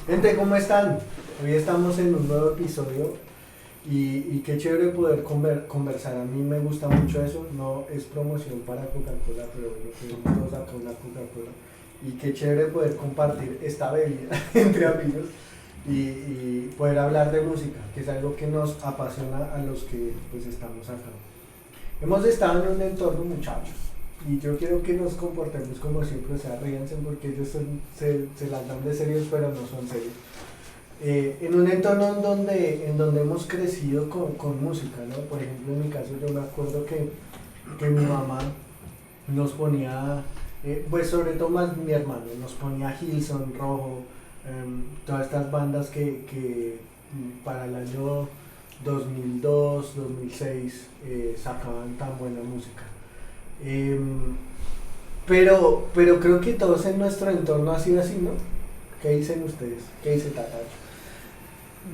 Gente, ¿cómo están? Hoy estamos en un nuevo episodio y qué chévere poder conversar. A mí me gusta mucho eso, no es promoción para Coca-Cola, pero bueno, tenemos todos acá una Coca-Cola. Y qué chévere poder compartir esta bebida entre amigos y poder hablar de música, que es algo que nos apasiona a los que pues estamos acá. Hemos estado en un entorno, muchachos, y yo quiero que nos comportemos como siempre, o sea, ríanse porque ellos se las dan de serios, pero no son serios. En un entorno en donde hemos crecido con música, ¿no? Por ejemplo, en mi caso yo me acuerdo que mi mamá nos ponía, pues sobre todo más mi hermano, nos ponía Hillsong, Rojo, todas estas bandas que para el año 2002, 2006 sacaban tan buena música. Pero creo que todos en nuestro entorno ha sido así, ¿no? ¿Qué dicen ustedes? ¿Qué dice Tata?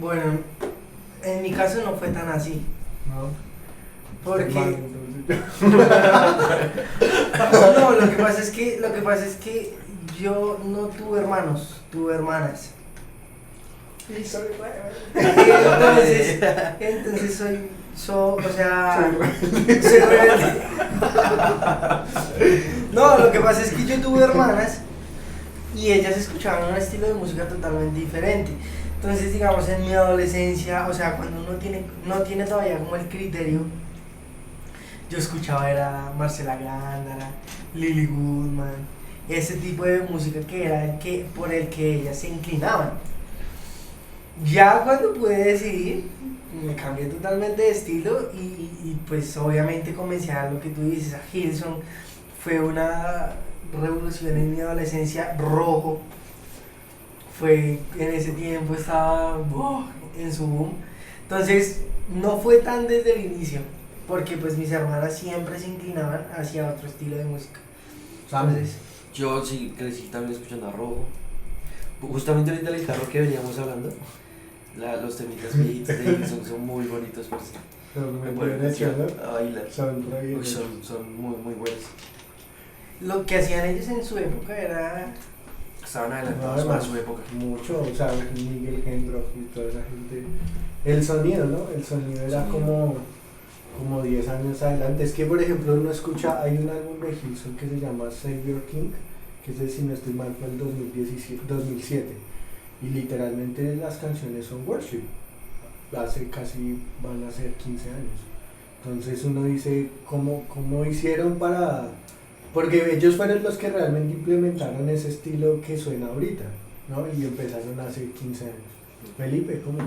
Bueno, en mi caso no fue tan así, ¿No? porque Hermano, no, lo que pasa es que yo no tuve hermanos, tuve hermanas. Entonces o sea, soy rebelde. No, lo que pasa es que yo tuve hermanas y ellas escuchaban un estilo de música totalmente diferente. Entonces, digamos, en mi adolescencia, o sea, cuando uno no tiene todavía como el criterio, yo escuchaba era Marcela Gándara, Lily Goodman, ese tipo de música que era por el que ellas se inclinaban. Ya cuando pude decidir, me cambié totalmente de estilo y pues obviamente comencé a lo que tú dices, a Hillsong, fue una revolución en mi adolescencia. Rojo fue en ese tiempo, estaba en su boom. Entonces no fue tan desde el inicio, porque pues mis hermanas siempre se inclinaban hacia otro estilo de música. Entonces, Yo sí crecí también escuchando a Rojo. Justamente ahorita en el carro que veníamos hablando, los temitas viejitos de Hillsong son muy bonitos, pues. Me ponen a bailar. Uy, son muy, muy buenos. lo que hacían ellos en su época era... Estaban adelantados para su época. Mucho, o sea, Miguel Hendrock y toda esa gente. El sonido, ¿no? El sonido era como 10 años adelante. Es que, por ejemplo, uno escucha, hay un álbum de Hillsong que se llama Save Your King, que es, si no estoy mal, fue el 2007. Y literalmente las canciones son worship. Hace casi, van a ser 15 años. Entonces uno dice, ¿cómo hicieron para...? Porque ellos fueron los que realmente implementaron ese estilo que suena ahorita, ¿no? Y empezaron hace 15 años. Felipe, ¿cómo?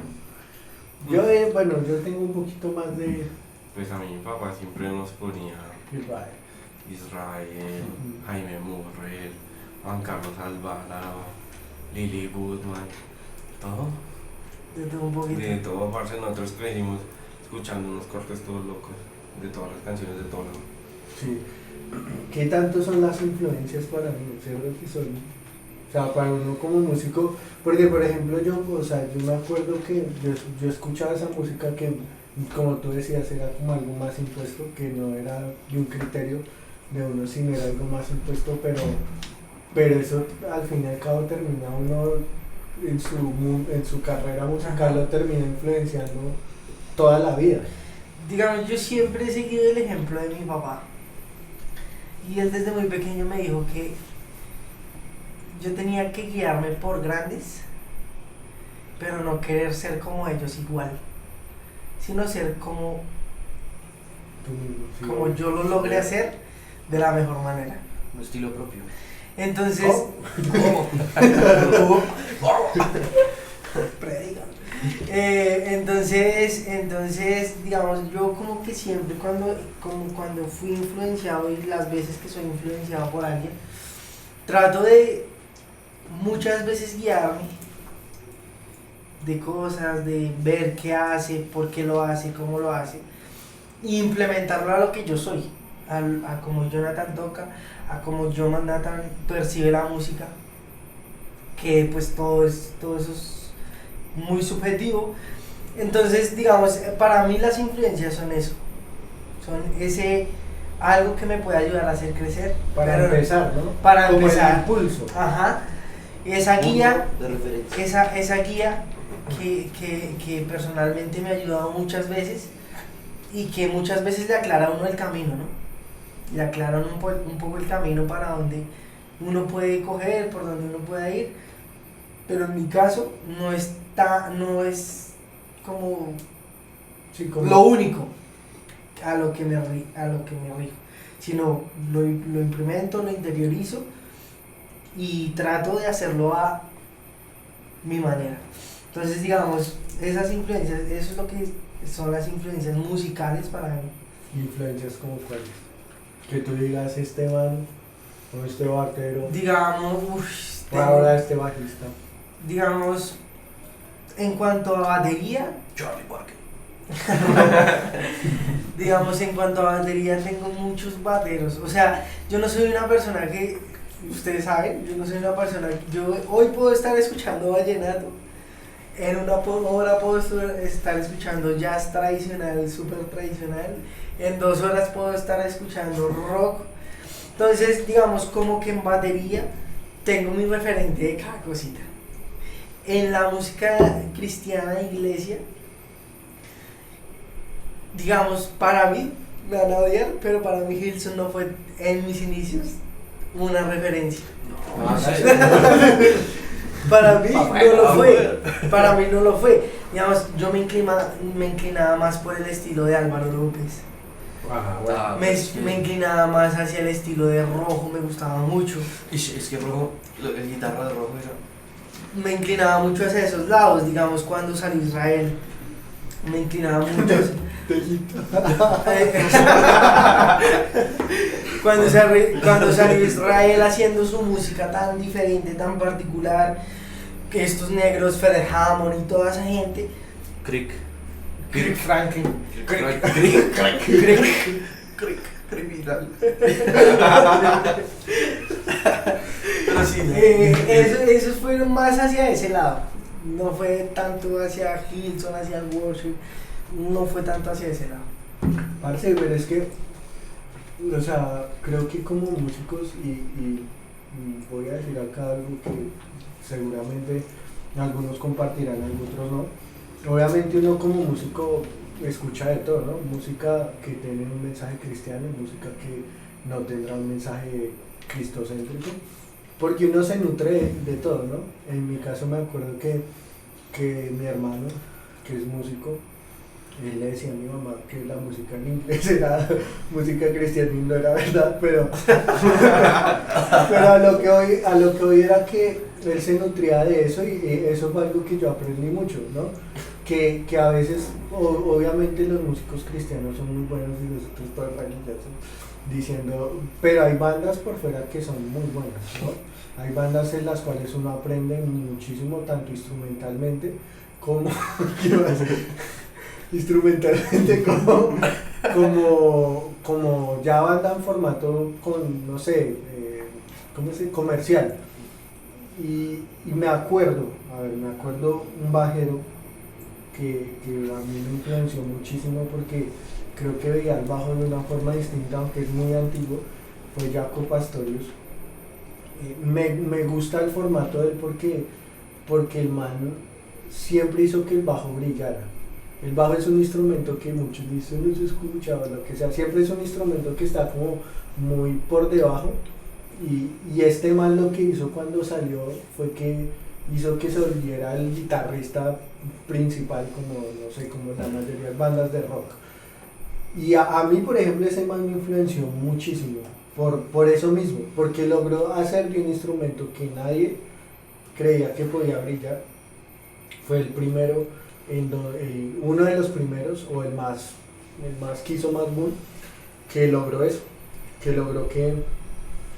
Yo, bueno, yo tengo un poquito más de... Pues a mí mi papá siempre nos ponía Israel. Israel, Jaime Murrell, Juan Carlos Alvarado, Lily Goodman, todo. De todo un poquito. De todo, parce, nosotros crecimos escuchando unos cortes todos locos, de todas las canciones de todo. Sí. ¿Qué tanto son las influencias para mí? ¿Cierto que son? O sea, para uno como músico, porque por ejemplo yo me acuerdo que yo escuchaba esa música que, como tú decías, era como algo más impuesto, que no era de un criterio de uno, sino era algo más impuesto, pero eso al fin y al cabo termina uno en su carrera musical, lo termina influenciando toda la vida. Digamos, yo siempre he seguido el ejemplo de mi papá. Y él desde muy pequeño me dijo que yo tenía que guiarme por grandes, pero no querer ser como ellos igual, sino ser como yo lo logré hacer de la mejor manera. Un estilo propio. Entonces, predica. Entonces, digamos, yo como que siempre cuando fui influenciado y las veces que soy influenciado por alguien, trato de muchas veces guiarme de cosas, de ver qué hace, por qué lo hace, cómo lo hace, e implementarlo a lo que yo soy, a como Jonathan toca, a como Jonathan percibe la música, que pues todo eso es muy subjetivo. Entonces, digamos, para mí las influencias son eso, son ese algo que me puede ayudar a hacer crecer. Para empezar, ¿no? Para como empezar. el impulso. Ajá. Y esa guía, Punto de referencia. esa guía que personalmente me ha ayudado muchas veces y que muchas veces le aclara a uno el camino, ¿no? Le aclara un poco el camino para donde uno puede coger, por donde uno puede ir, pero en mi caso no es como Sí, como lo único a lo que me rijo, sino lo implemento, lo interiorizo y trato de hacerlo a mi manera. Entonces, digamos, esas influencias, eso es lo que son las influencias musicales para mí. influencias como cuáles. Que tú digas este man, o este batero, Digamos, o ahora este bajista. digamos, en cuanto a batería, Charlie Parker. digamos, en cuanto a batería tengo muchos bateros. O sea, yo no soy una persona que, ustedes saben, yo no soy una persona yo hoy puedo estar escuchando vallenato, en una hora puedo estar escuchando jazz tradicional, súper tradicional, en 2 horas puedo estar escuchando rock. Entonces, digamos, como que en batería tengo mi referente de cada cosita. En la música cristiana de iglesia, digamos, para mí, me van a odiar, pero para mí Hilson no fue en mis inicios una referencia. No, sí. Para mí no lo fue. Para mí no lo fue. Digamos, yo me inclinaba más por el estilo de Álvaro López. Ajá, Me inclinaba más hacia el estilo de Rojo, me gustaba mucho. Es que Rojo, el guitarra de Rojo era... Me inclinaba mucho hacia esos lados, digamos, cuando salió Israel. Me inclinaba mucho hacia... cuando salió Israel haciendo su música tan diferente, tan particular, que estos negros, Fred Hammond y toda esa gente. Crick. Kirk Franklin. Criminal. Pero sí, esos fueron más hacia ese lado. No fue tanto hacia Hilson, hacia el worship. No fue tanto hacia ese lado. Parce, pero es que, o sea, creo que como músicos, y voy a decir acá algo que seguramente algunos compartirán, otros no. Obviamente uno como músico escucha de todo, ¿no? Música que tiene un mensaje cristiano, música que no tendrá un mensaje cristocéntrico, porque uno se nutre de todo, ¿no? En mi caso me acuerdo que mi hermano, que es músico, él le decía a mi mamá que la música en inglés era música cristiana y no era verdad, pero a lo que hoy era que él se nutría de eso, y eso fue algo que yo aprendí mucho, ¿no? Que a veces, obviamente los músicos cristianos son muy buenos y los otros todos religiosos, diciendo, pero hay bandas por fuera que son muy buenas, ¿no? Hay bandas en las cuales uno aprende muchísimo, tanto instrumentalmente como, ¿qué iba a decir? Instrumentalmente como ya banda en formato con, no sé, ¿cómo se dice? Comercial. Y me acuerdo un bajero que a mí me influenció muchísimo porque creo que veía el bajo de una forma distinta, aunque es muy antiguo, fue Jaco Pastorius. Me gusta el formato de él porque el man siempre hizo que el bajo brillara. El bajo es un instrumento que muchos dicen no se escucha o lo que sea, siempre es un instrumento que está como muy por debajo, y este man lo que hizo cuando salió fue que hizo que se volviera el guitarrista principal, como no sé, como la mayoría de bandas de rock. Y a mí, por ejemplo, ese man me influenció muchísimo por eso mismo, porque logró hacer de un instrumento que nadie creía que podía brillar. Fue el primero, uno de los primeros, o el más que hizo más boom, que logró eso, que logró que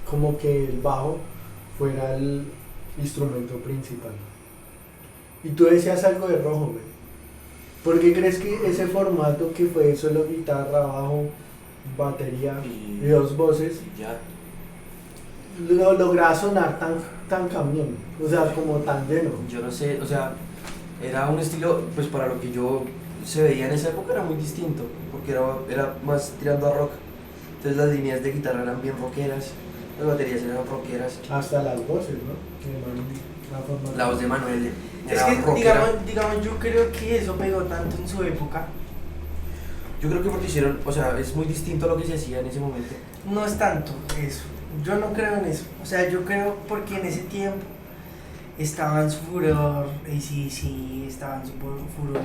como que el bajo fuera el instrumento principal. Y tú decías algo de Rojo, güey. ¿Por qué crees que ese formato que fue solo guitarra, bajo, batería y 2 voces, Ya. lo lograba sonar tan camión? O sea, como tan lleno. Yo no sé, o sea, era un estilo, pues para lo que yo se veía en esa época era muy distinto, porque era más tirando a rock. Entonces las líneas de guitarra eran bien rockeras, las baterías eran rockeras. Hasta las voces, ¿no? Que man La voz de Manuel Es era que, rockera. digamos, yo creo que eso pegó tanto en su época. Yo creo que porque hicieron, o sea, es muy distinto a lo que se hacía en ese momento. No es tanto eso. Yo no creo en eso. O sea, yo creo porque en ese tiempo estaba en su furor AC/DC, estaba en su furor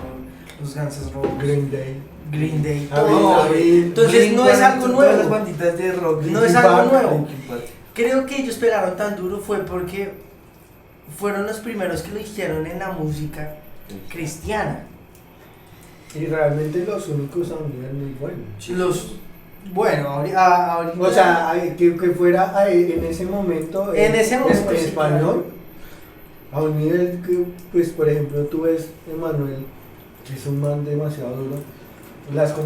los Guns N' Roses, Green Day. Green Day, Avril todo. Lavigne. Entonces no es algo Todas las nuevo. banditas de rock. No es Linkin algo Park, nuevo. Linkin Park. Creo que ellos pegaron tan duro fue porque fueron los primeros que lo hicieron en la música cristiana. Y realmente los únicos a un nivel muy bueno. Bueno, ahorita. O sea, que fuera en ese momento En ese momento, en sí, español, a un nivel que, pues por ejemplo, tú ves Emanuel, que es un man demasiado duro,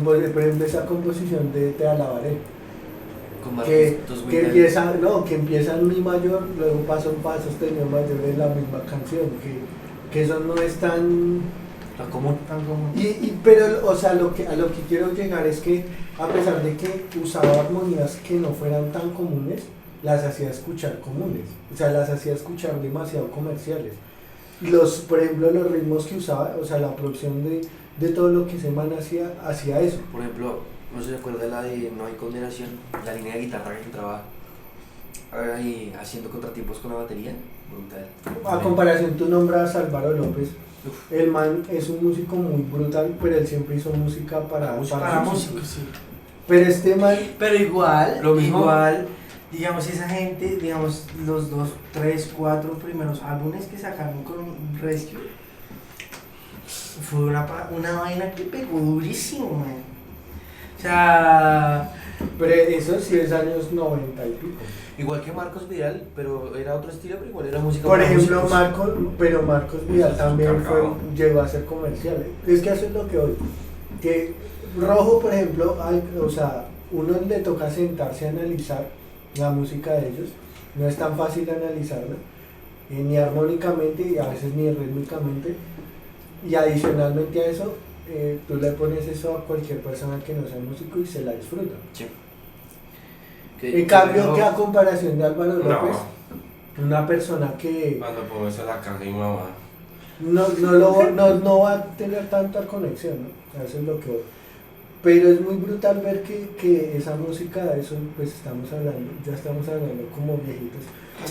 por ejemplo, esa composición de Te alabaré, Con que Marquitos que Witt. empieza en mi mayor, luego paso en fa sostenido mayor en la misma canción, que eso no es tan común. tan común. pero, o sea, a lo que quiero llegar es que, a pesar de que usaba armonías que no fueran tan comunes, las hacía escuchar comunes, o sea, las hacía escuchar demasiado comerciales. Y por ejemplo, los ritmos que usaba, o sea, la producción de todo lo que ese man hacía eso. Por ejemplo, no sé si se acuerda la de No hay condenación, la línea de guitarra que entraba ahí haciendo contratiempos con la batería. Brutal. A comparación, tú nombras a Álvaro López. Uf. El man es un músico muy brutal, pero él siempre hizo música para Para músicos. músicos, sí. Pero este man, Pero igual, Lo mismo. digamos, esa gente, digamos, los 2, 3, 4 primeros álbumes que sacaron con Rescue, fue una vaina que pegó durísimo, man. O sea, pero eso sí es años 90 y pico. Igual que Marcos Vidal, pero era otro estilo, pero igual era música. Por para ejemplo, músicos. Marcos Vidal también llegó a ser comercial. Es que eso es lo que hoy. Que Rojo, por ejemplo, o sea, uno le toca sentarse a analizar la música de ellos. No es tan fácil analizarla, ni armónicamente y a veces ni rítmicamente. Y adicionalmente a eso, tú le pones eso a cualquier persona que no sea músico y se la disfruta. Sí. En cambio, que a comparación de Álvaro No. López, una persona que Cuando pongo eso en la caja y mamá. no va a tener tanta conexión, ¿no? O sea, eso es lo que voy. Pero es muy brutal ver que esa música, eso pues ya estamos hablando como viejitos,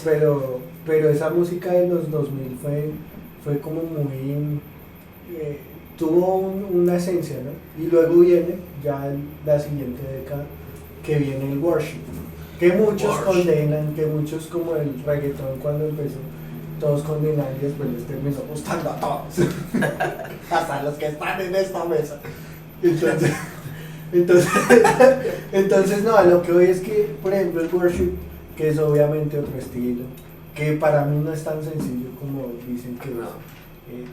pero esa música de los 2000 fue como muy, tuvo una esencia, ¿no? Y luego viene ya la siguiente década, que viene el worship, que muchos condenan, que muchos como el reggaetón cuando empezó, todos condenan y después les terminó gustando a todos, hasta los que están en esta mesa. Entonces no, a lo que voy es que, por ejemplo, el worship, que es obviamente otro estilo, que para mí no es tan sencillo como dicen que No.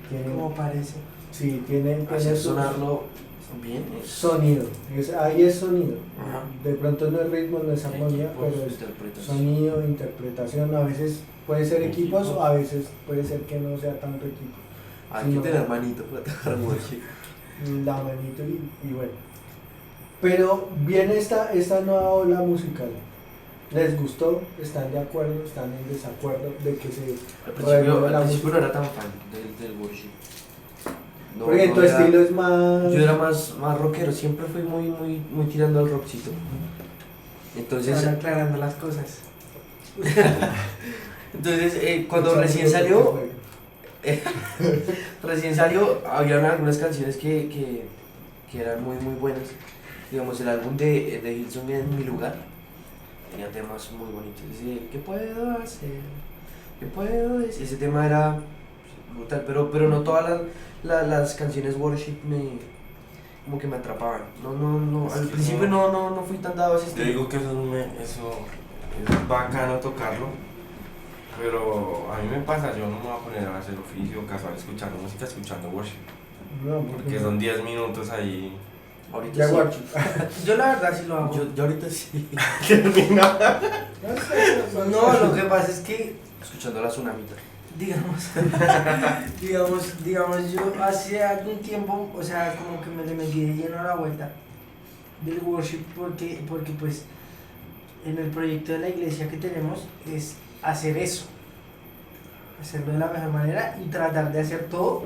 tiene, como parece. sí, tiene Hacer su sonarlo bien. sonido, ahí es sonido. Ajá. De pronto no es ritmo, no es armonía, Equipos, pero es interpretación. sonido, interpretación. A veces puede ser equipos o a veces puede ser que no sea tanto equipo. Hay Sí, que no. tener manito para tocar worship. La manito y bueno. Pero viene esta nueva ola musical. ¿Les gustó? ¿Están de acuerdo? ¿Están en desacuerdo de que se renueve la Al principio música? no era tan fan del worship. No, Porque no tu era- estilo es más... Yo era más rockero, siempre fui muy tirando al rockcito. Entonces, Ahora aclarando las cosas. cuando recién salió, había algunas canciones que eran muy buenas. Digamos, el álbum de Hillsong En Mi Lugar tenía temas muy bonitos. Dice, ¿qué puedo hacer? ¿Qué puedo decir? Ese tema era brutal, pero no todas las canciones worship como que me atrapaban. No, Es al que principio no fui tan dado a ese Yo estilo. digo que eso es bacano tocarlo, pero a mí me pasa, yo no me voy a poner a hacer oficio casual escuchando música, escuchando worship, No, porque son 10 minutos ahí. Ahorita Ya sí. worship. Yo la verdad sí lo hago. Yo ahorita sí. No, lo que pasa es que, Escuchando la tsunamita. digamos, yo hace algún tiempo, o sea, como que me le metí de lleno a la vuelta del worship porque pues en el proyecto de la iglesia que tenemos es hacer eso. hacerlo de la mejor manera y tratar de hacer todo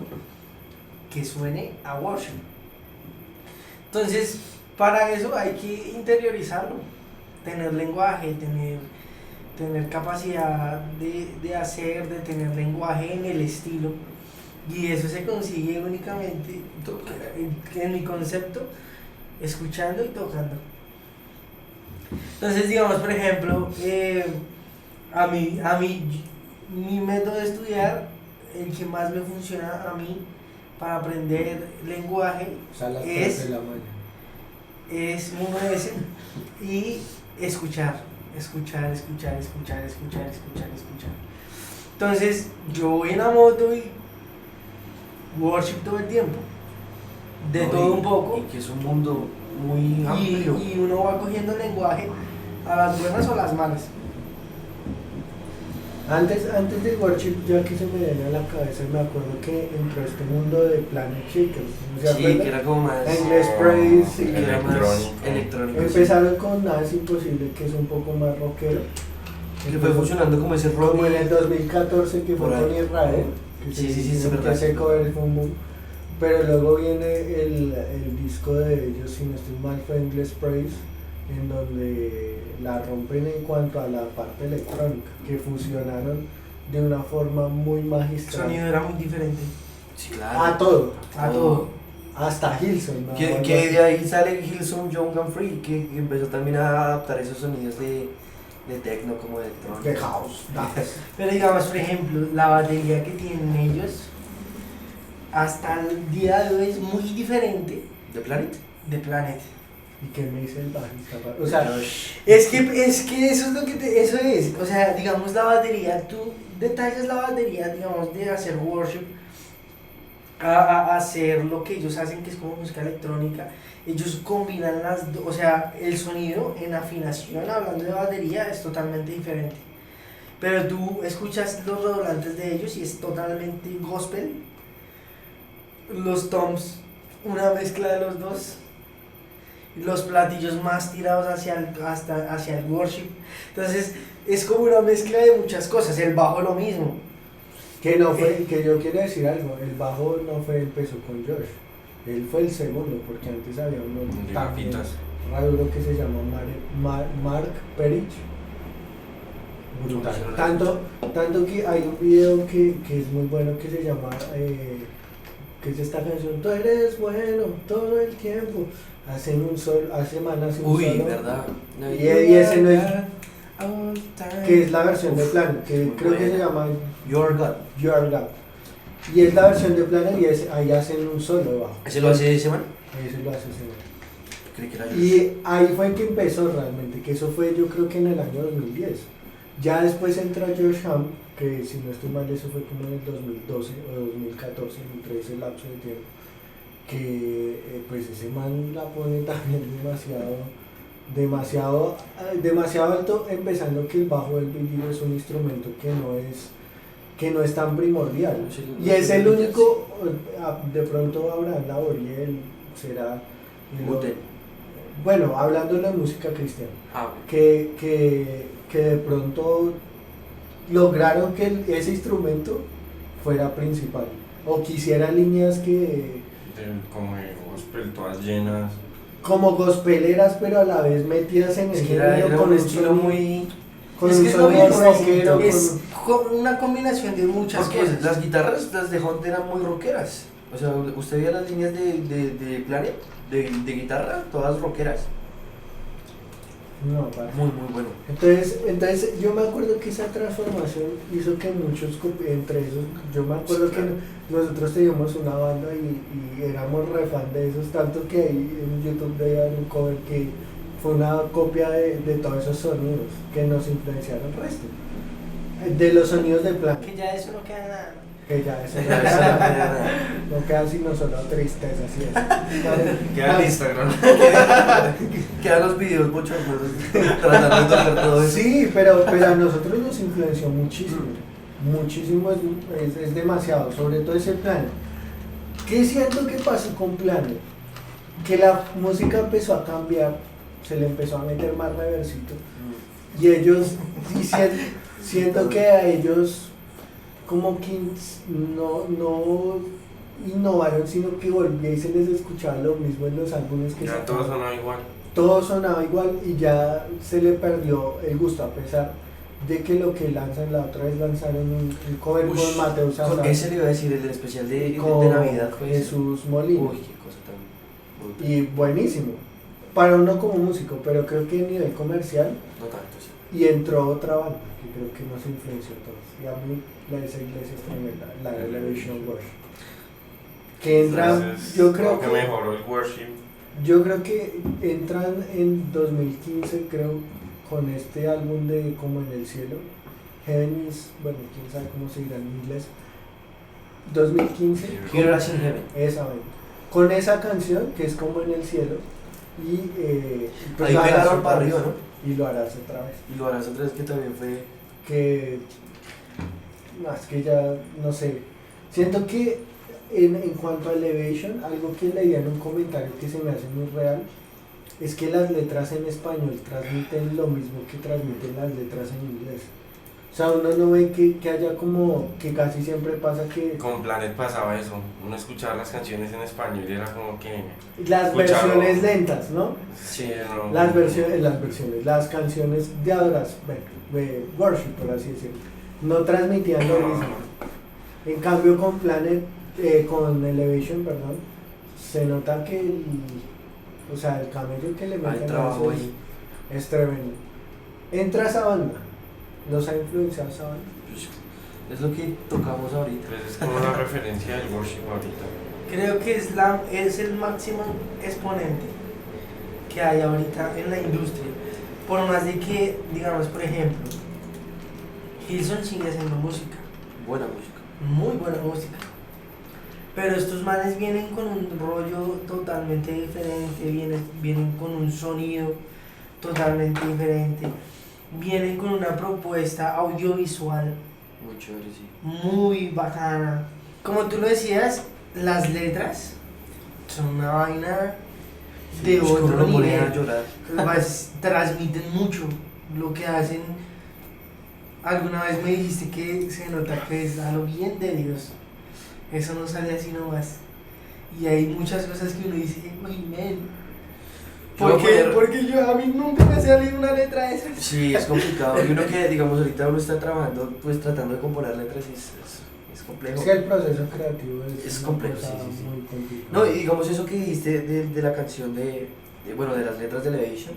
que suene a worship. Entonces, para eso hay que interiorizarlo, tener lenguaje, tener capacidad de hacer, de tener lenguaje en el estilo, y eso se consigue únicamente, en mi concepto, escuchando y tocando. Entonces, digamos, por ejemplo, a mí, mi método de estudiar, el que más me funciona a mí para aprender lenguaje, O sea, a las 3 es de la mañana. uno ese, y escuchar. Entonces, yo voy en la moto y worship todo el tiempo, de No, todo un poco, Y que es un mundo muy amplio. y uno va cogiendo lenguaje a las buenas o las malas. Antes del worship, ya que se me viene a la cabeza, me acuerdo que entró este mundo de Planet Shakers, ¿no se Sí, acuerdan? que era como más. Endless Praise, Que era más electrónico. sí. empezaron con Nada es Imposible, que es un poco más rockero. Que fue funcionando como ese rock. Como en el 2014, que fue Por ahí. con Israel, que Sí, se sí, sí, hizo es verdad. ese cover fue un boom. Pero luego viene el disco de ellos, si no estoy mal, fue Endless Praise, en donde la rompen en cuanto a la parte electrónica, que fusionaron de una forma muy El magistral. sonido era muy diferente Sí, claro. A todo, a todo. hasta Hilson, ¿no? Que de ahí sale Hillsong Young and Free, que empezó también a adaptar esos sonidos de techno como electrónico. de house, dance. Pero digamos, por ejemplo, la batería que tienen ellos hasta el día de hoy es muy diferente ¿De Planet? de Planet. ¿Y qué me dice el bajista? O sea, Es que eso es lo que eso es. O sea, digamos la batería, tú detallas la batería, digamos, de hacer worship a hacer lo que ellos hacen, que es como música electrónica. Ellos combinan las dos, o sea, el sonido en afinación, hablando de batería, es totalmente diferente. Pero tú escuchas los redoblantes de ellos y es totalmente gospel. Los toms, una mezcla de los dos. Los platillos más tirados hacia el worship. Entonces, es como una mezcla de muchas cosas. El bajo lo mismo. que no fue, que yo quiero decir algo, el bajo no fue empezó con Josh, él fue el segundo, porque antes había uno De también gafitas. raro que se llama Mark Perich. Brutal. Tanto que hay un video que es muy bueno que se llama, que es esta canción, tú eres bueno todo el tiempo. Hacen un solo, hace semanas un Uy, solo. ¿verdad? Y ese no es, que es la versión de Planet, que muy creo que se buena. llama Your God. Your God. Y es la versión de Planet y ahí hacen un solo de bajo. ¿Ese lo hace ese man? Eso lo hace ese man. Creí que era yo. Y ahí fue que empezó realmente, que eso fue yo creo que en el año 2010. Ya después entra Josh Hamm, que si no estoy mal eso fue como en el 2012 o 2014, entre ese lapso de tiempo, que pues ese man la pone también demasiado alto, empezando que el bajo del vinilo es un instrumento que no es tan primordial. Y es el único, de pronto Abraham Laboriel será... Guten. Bueno, hablando de música cristiana, Ah, ok. que de pronto lograron que ese instrumento fuera principal, o quisiera líneas que Como de gospel, todas llenas. como gospeleras, pero a la vez metidas en Es el que era género un estilo muy... con Es un que es lo sonido mismo, rockero, es una combinación de muchas Porque cosas. las guitarras, las de Hunt eran muy rockeras. O sea, usted veía las líneas de Planet, de guitarra, todas rockeras. no, parce. Muy, muy bueno. Entonces yo me acuerdo que esa transformación hizo que muchos, entre esos, yo me acuerdo Sí, claro. que nosotros teníamos una banda y éramos re fan de esos, tanto que ahí en YouTube veían un cover que fue una copia de todos esos sonidos que nos influenciaron el resto. De los sonidos de Plan, Que ya de eso no queda nada. que ya eso Ya, eso no era- no queda sino solo tristeza, así es. Queda el Instagram. Quedan los videos mucho tratando de tocar todo eso. Sí, pero a nosotros nos influenció muchísimo, muchísimo, es demasiado, sobre todo ese Planet. ¿Qué siento que pasó con Planet? Que la música empezó a cambiar, se le empezó a meter más reversito, y ellos, siento que a ellos como que no innovaron, sino que volvía y se les escuchaba lo mismo en los álbumes que Ya todo sonaba igual. todo sonaba igual y ya se le perdió el gusto, a pesar de que lo que lanzan, la otra vez lanzaron un cover Ush, con Mateo Con Zafra ese le iba a decir, el especial de con Navidad fue ese. Jesús Molina. Uy, qué cosa tan brutal. Y buenísimo, para uno como músico, pero creo que a nivel comercial, No tanto, sí. y entró otra banda que creo que nos influenció a todos, y a mí la de esa iglesia es tremenda, la de Elevation Worship, que entra, Entonces, yo creo que que mejoró el worship. yo creo que entran en 2015, creo, con este álbum de Como en el Cielo, Heaven is, bueno, quién sabe cómo se dirá en inglés, 2015, Here As in Heaven. esa vaina, con esa canción que es Como en el Cielo, y pues Ahí lo harás pegaron otra para vez, arriba, ¿no? y lo harás otra vez, Y lo harás otra vez, que también fue. que, no, es que ya, no sé, siento que en cuanto a Elevation, algo que leía en un comentario que se me hace muy real, es que las letras en español transmiten lo mismo que transmiten las letras en inglés. O sea, uno no ve que haya como, que casi siempre pasa que Con Planet pasaba eso. Uno escuchaba las canciones en español y era como que. las escucharlo. versiones lentas, ¿no? Sí, no. Las canciones de adoración, bueno, de worship, por así decirlo, no transmitían lo mismo. En cambio con con Elevation, perdón, se nota que o sea, el camello que le Hay meten a trabajo eso ahí. es tremendo. Entra esa banda, los ha influenciado esa banda. Pues, es lo que tocamos ahorita. Pues es como la referencia del worship ahorita. Creo que es el máximo exponente que hay ahorita en la industria. Por más de que, digamos, por ejemplo, Hilson sigue haciendo música, Buena música. muy buena música. Pero estos manes vienen con un rollo totalmente diferente, vienen con un sonido totalmente diferente, vienen con una propuesta audiovisual Muy chévere, sí. muy bacana. Como tú lo decías, las letras son una vaina de Es que uno otro lo pone nivel. a llorar. Transmiten mucho lo que hacen. Alguna vez me dijiste que se nota que es a lo bien de Dios. Eso no sale así nomás. Y hay muchas cosas que uno dice, uy, men. Yo voy a poner- Porque a mí nunca me ha salido una letra de esas. Sí, es complicado. Y uno que, digamos, ahorita uno está trabajando, pues tratando de componer letras y es complejo. Es que el proceso creativo Es una complejo, cosa sí, sí. muy complicada. No, y digamos eso que dijiste de la canción bueno, de las letras de Elevation,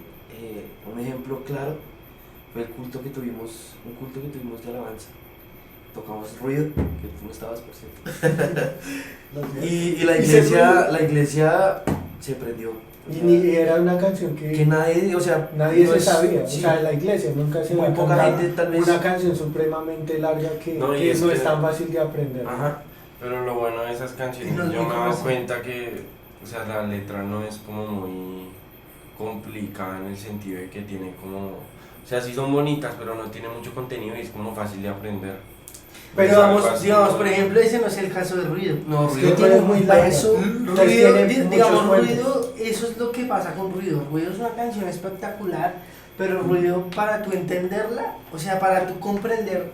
un ejemplo claro fue el culto que tuvimos, un culto que tuvimos de alabanza. Tocamos ruido, que tú no estabas, por cierto. Lo sé. Y la Y se iglesia se prendió. O Y sea, ni era una canción que nadie, o sea, nadie no se es- sabía, sí, o sea, en la iglesia nunca se muy va a poca cantar gente tal vez. una canción supremamente larga que No, y que es no que- es tan fácil de aprender. Ajá. Pero lo bueno de esas canciones, Y no es yo muy me he dado conocido. cuenta que, o sea, la letra no es como muy complicada en el sentido de que tiene como, o sea, sí son bonitas, pero no tiene mucho contenido y es como fácil de aprender. Pero Es algo Digamos, así, digamos, ¿no? por ejemplo, ese no es el caso de ruido. No, Es que ruido tiene tiene muy un larga. peso. Entonces Ruido, tiene muchos digamos, cuentos. ruido, eso es lo que pasa con ruido. Ruido es una canción espectacular, pero ruido para tú entenderla, o sea, para tú comprender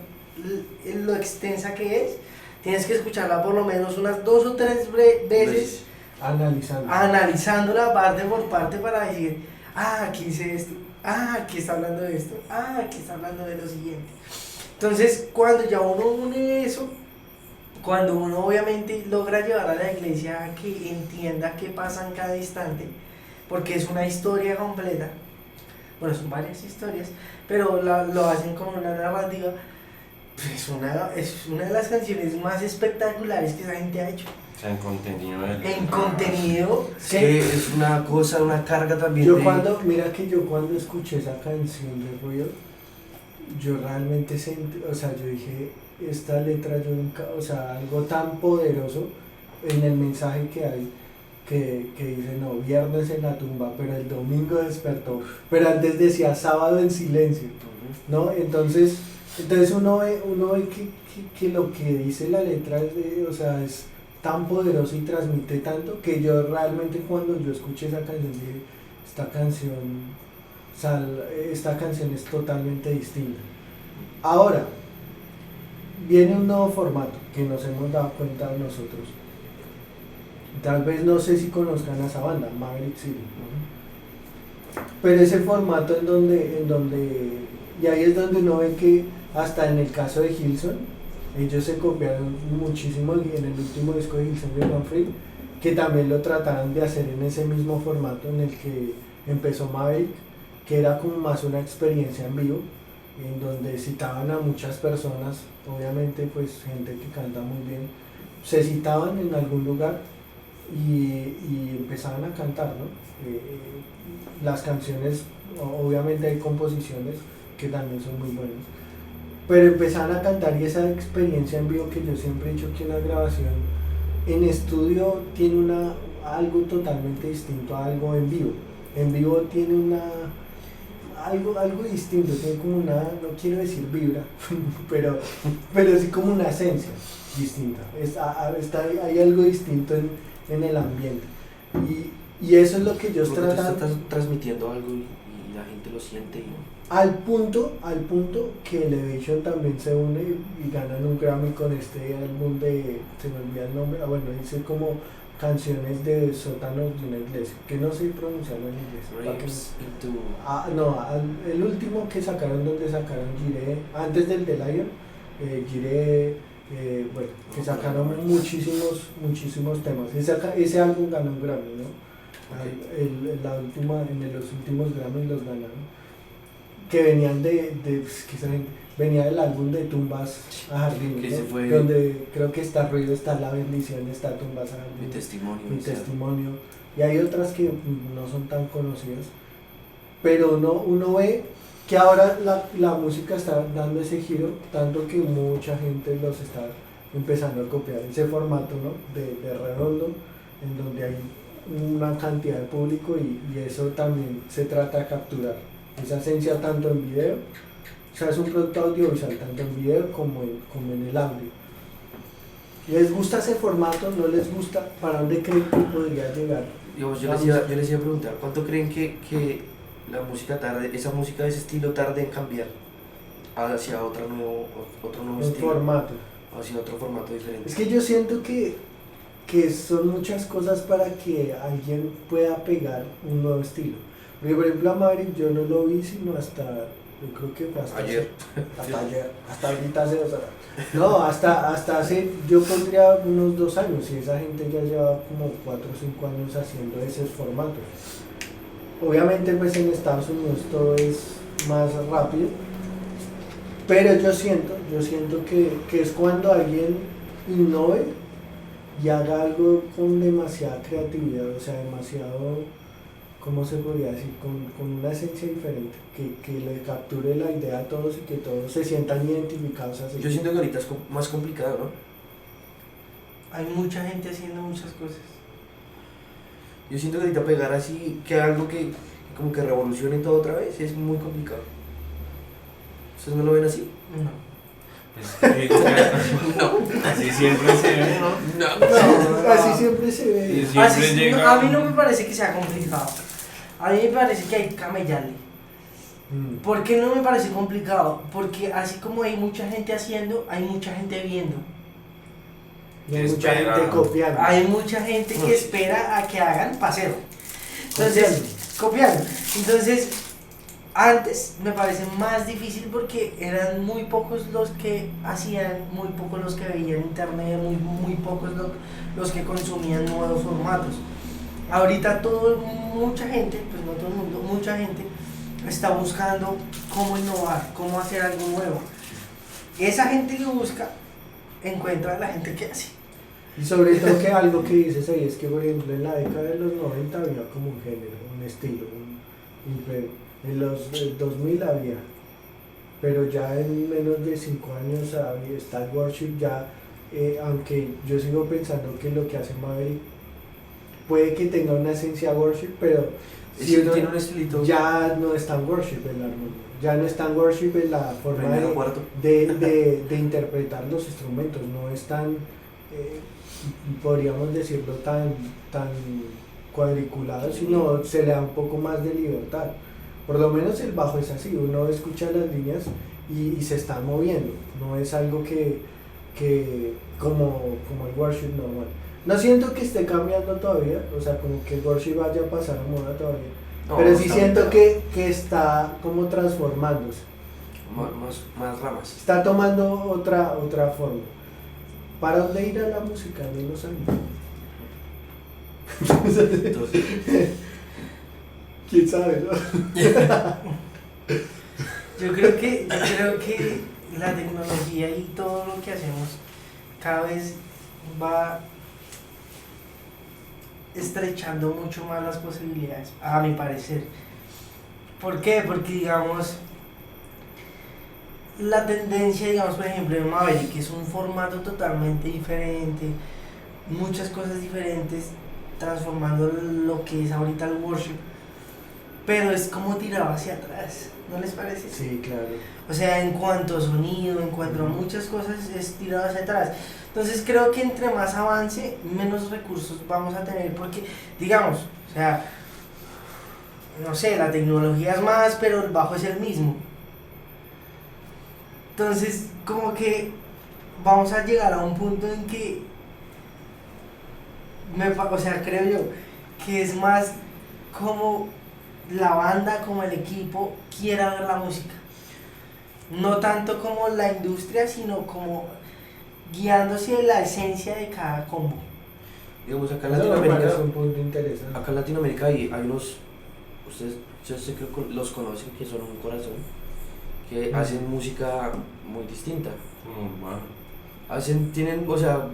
lo extensa que es, tienes que escucharla por lo menos unas 2 o 3 veces, Analizando. analizándola parte por parte para decir, aquí dice esto, aquí está hablando de esto, aquí está hablando de lo siguiente. Entonces, cuando ya uno une eso, cuando uno obviamente logra llevar a la iglesia a que entienda qué pasa en cada instante, porque es una historia completa, bueno, son varias historias, pero lo hacen como una narrativa, pues es una de las canciones más espectaculares que esa gente ha hecho. O sea, en contenido de En contenido, Es que es una cosa, una carga también. Mira que yo cuando escuché esa canción de Ruido, yo realmente sentí, o sea, yo dije, esta letra yo nunca, o sea, algo tan poderoso en el mensaje que hay, que dice, no, viernes en la tumba, pero el domingo despertó, pero antes decía sábado en silencio, ¿no? Entonces uno ve que lo que dice la letra es, o sea, es tan poderoso y transmite tanto que yo realmente cuando yo escuché esa canción dije, esta canción es totalmente distinta. Ahora, viene un nuevo formato que nos hemos dado cuenta nosotros. Tal vez no sé si conozcan a esa banda, Maverick City. Pero ese formato y ahí es donde uno ve que hasta en el caso de Hillsong, ellos se copiaron muchísimo en el último disco de Hillsong de One Free, que también lo trataron de hacer en ese mismo formato en el que empezó Maverick, que era como más una experiencia en vivo, en donde citaban a muchas personas, obviamente pues gente que canta muy bien, se citaban en algún lugar y empezaban a cantar, ¿no? Las canciones, obviamente hay composiciones que también son muy buenas, pero empezaban a cantar y esa experiencia en vivo que yo siempre he dicho que una grabación en estudio tiene algo totalmente distinto a algo en vivo. En vivo tiene algo distinto, tiene como no quiero decir vibra, pero sí como una esencia distinta. Hay algo distinto en el ambiente. Y eso es lo que ellos tratan. Estás transmitiendo algo y la gente lo siente. Al punto que Elevation también se une y ganan un Grammy con este álbum se me olvida el nombre, dice como canciones de sótanos de una iglesia, que no sé pronunciarlo en inglés. El último que sacaron, donde sacaron Jireh, antes del de Lion, Jireh, que sacaron muchísimos temas. Ese álbum ganó un Grammy, ¿no? En los últimos Grammys los ganaron. Que venían venía del álbum de Tumbas a Jardín, ¿no? Donde creo que está Ruido, está La Bendición, está Tumbas a Jardín, Mi Testimonio, y hay otras que no son tan conocidas, pero uno ve que ahora la música está dando ese giro, tanto que mucha gente los está empezando a copiar ese formato, ¿no? de redondo, en donde hay una cantidad de público y eso también se trata de capturar esa esencia tanto en video, o sea, es un producto audiovisual tanto en video como en el audio. ¿Les gusta ese formato? ¿No les gusta? ¿Para dónde creen que podría llegar? Yo les iba a preguntar, ¿cuánto creen que la música esa música de ese estilo tarde en cambiar hacia otro nuevo estilo? Formato. Hacia otro formato diferente. Es que yo siento que son muchas cosas para que alguien pueda pegar un nuevo estilo. Porque por ejemplo a Maverick yo no lo vi sino yo creo que fue hasta ayer. Hasta ahorita hace 2 horas. No, hasta hace, yo pondría unos 2 años y esa gente ya lleva como 4 o 5 años haciendo esos formatos. Obviamente pues en Estados Unidos todo es más rápido, pero yo siento que es cuando alguien innove y haga algo con demasiada creatividad, o sea, demasiado, ¿cómo se podría decir? Con una esencia diferente, que le capture la idea a todos y que todos se sientan identificados así. Yo siento que ahorita es más complicado, ¿no? Hay mucha gente haciendo muchas cosas. Yo siento que ahorita pegar así, que algo que como que revolucione todo otra vez, es muy complicado. ¿Ustedes no lo ven así? No. No. Así siempre se ve, ¿no? No, así siempre se ve. A mí no me parece que sea complicado. A mí me parece que hay que camellarle. ¿Por qué no me parece complicado? Porque así como hay mucha gente haciendo, hay mucha gente viendo. Y hay mucha gente copiando. Hay mucha gente que espera a que hagan paseo. Entonces, copiando. Entonces, antes me parece más difícil porque eran muy pocos los que hacían, muy pocos los que veían internet, muy pocos los que consumían nuevos formatos. Ahorita mucha gente, pues no todo el mundo, mucha gente está buscando cómo innovar, cómo hacer algo nuevo. Esa gente que busca, encuentra a la gente que hace. Y sobre todo que algo que dices ahí es que, por ejemplo, en la década de los 90 había como un género, un estilo, en los 2000 había, pero ya en menos de 5 años está el worship ya, aunque yo sigo pensando que lo que hace Maverick puede que tenga una esencia worship, pero si uno tiene un estilito, ya no es tan worship en la armonía, ya no es tan worship en la forma de interpretar los instrumentos, no es tan, podríamos decirlo, tan cuadriculado, sino se le da un poco más de libertad. Por lo menos el bajo es así, uno escucha las líneas y se están moviendo, no es algo que como el worship normal. No siento que esté cambiando todavía, o sea, como que el worship vaya a pasar a moda todavía, No, pero sí está siento bien, que está como transformándose, más ramas. está tomando otra forma. ¿Para dónde irá la música? No lo sabía. Entonces, ¿Quién sabe, no? Yo creo que la tecnología y todo lo que hacemos cada vez va estrechando mucho más las posibilidades, a mi parecer. ¿Por qué? Porque digamos, la tendencia, digamos, por ejemplo, en Maverick, que es un formato totalmente diferente, muchas cosas diferentes, transformando lo que es ahorita el worship, pero es como tirado hacia atrás, ¿no les parece? Sí, claro. O sea, en cuanto a sonido, en cuanto a muchas cosas, es tirado hacia atrás. Entonces creo que entre más avance, menos recursos vamos a tener, porque, digamos, o sea, no sé, la tecnología es más, pero el bajo es el mismo. Entonces, como que vamos a llegar a un punto en que, o sea, creo yo, que es más como la banda, como el equipo quiera ver la música. No tanto como la industria, sino como guiándose de la esencia de cada combo. digamos, acá en Eso me parece Latinoamérica, un punto interesante. acá en Latinoamérica hay unos, ustedes, yo sé que los conocen, que son un corazón, que hacen música muy distinta. Tienen, o sea,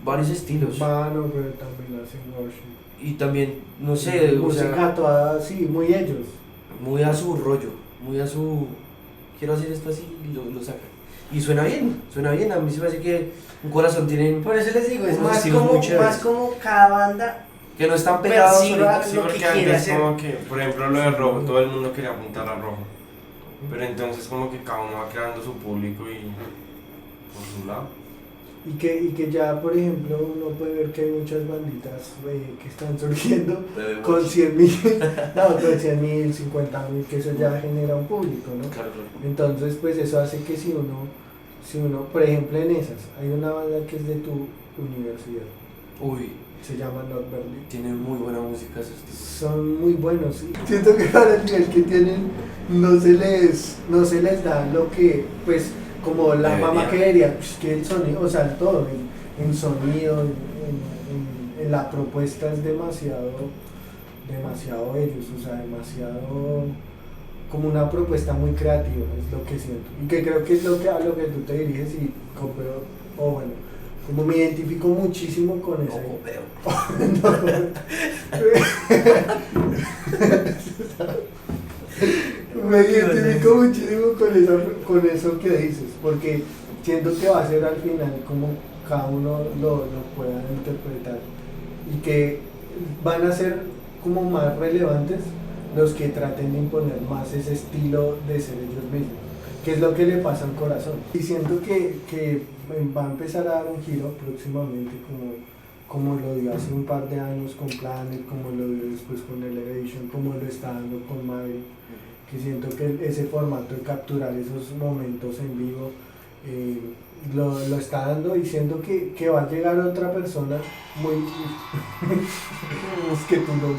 varios estilos. Urbano, pero también hacen worship. Y también, no sé, o música sea, toda, sí, muy ellos. muy a su rollo, muy a su, quiero hacer esto así y lo sacan. Y suena bien, a mí se me hace que un corazón tienen, Por eso les digo, es unos más estilos como, muy chéveres. más como cada banda que no están pegados perciba ahorita. Sí, lo porque que quiere antes hacer. como que, por ejemplo, lo de rojo, todo el mundo quería apuntar a rojo. Pero entonces como que cada uno va creando su público y por su lado. Y que ya, por ejemplo, uno puede ver que hay muchas banditas que están surgiendo con 100.000, no, con 100.000, 50.000, que eso ya genera un público, ¿no? Claro. Entonces, pues eso hace que si uno, por ejemplo, en esas, hay una banda que es de tu universidad, Uy, se llama Not Berlin. tienen muy buena música esos tipos. Son muy buenos, sí. Siento que para el nivel que tienen no se les da lo que, pues, como la Debería. fama que debería, pues, que el sonido, o sea, todo, en sonido, en la propuesta es demasiado ellos, o sea, demasiado, como una propuesta muy creativa, es lo que siento. Y que creo que es a lo que tú te diriges y compro, o bueno, como me identifico muchísimo con esa. Me identifico muchísimo con eso que dices, porque siento que va a ser al final como cada uno lo pueda interpretar y que van a ser como más relevantes los que traten de imponer más ese estilo de ser ellos mismos, que es lo que le pasa al corazón. Y siento que va a empezar a dar un giro próximamente como lo dio hace un par de años con Planet, como lo dio después con Elevation, como lo está dando con Maverick, que siento que ese formato de capturar esos momentos en vivo lo está dando y siento que va a llegar otra persona muy... es que tú no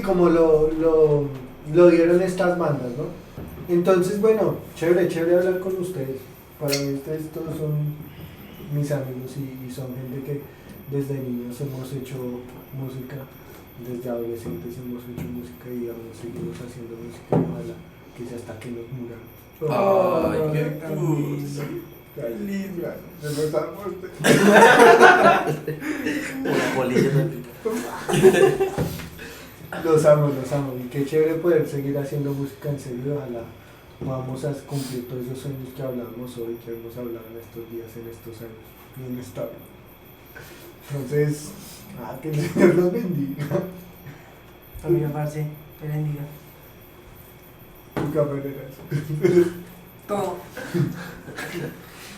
como lo dieron estas bandas, ¿no? Entonces, bueno, chévere hablar con ustedes. Para mí ustedes todos son mis amigos y son gente que desde niños hemos hecho música, desde adolescentes hemos hecho música y aún seguimos haciendo música y ojalá que sea hasta que nos muramos. Ay, qué lindo. Una polilla también. Los amo y qué chévere poder seguir haciendo música en serio, ojalá podamos cumplir todos esos sueños que hablamos hoy, que hemos hablado en estos días, en estos años y en esta vida. Entonces, que el Señor los bendiga. Amiga, parce, te bendiga. Tu camarera. Todo.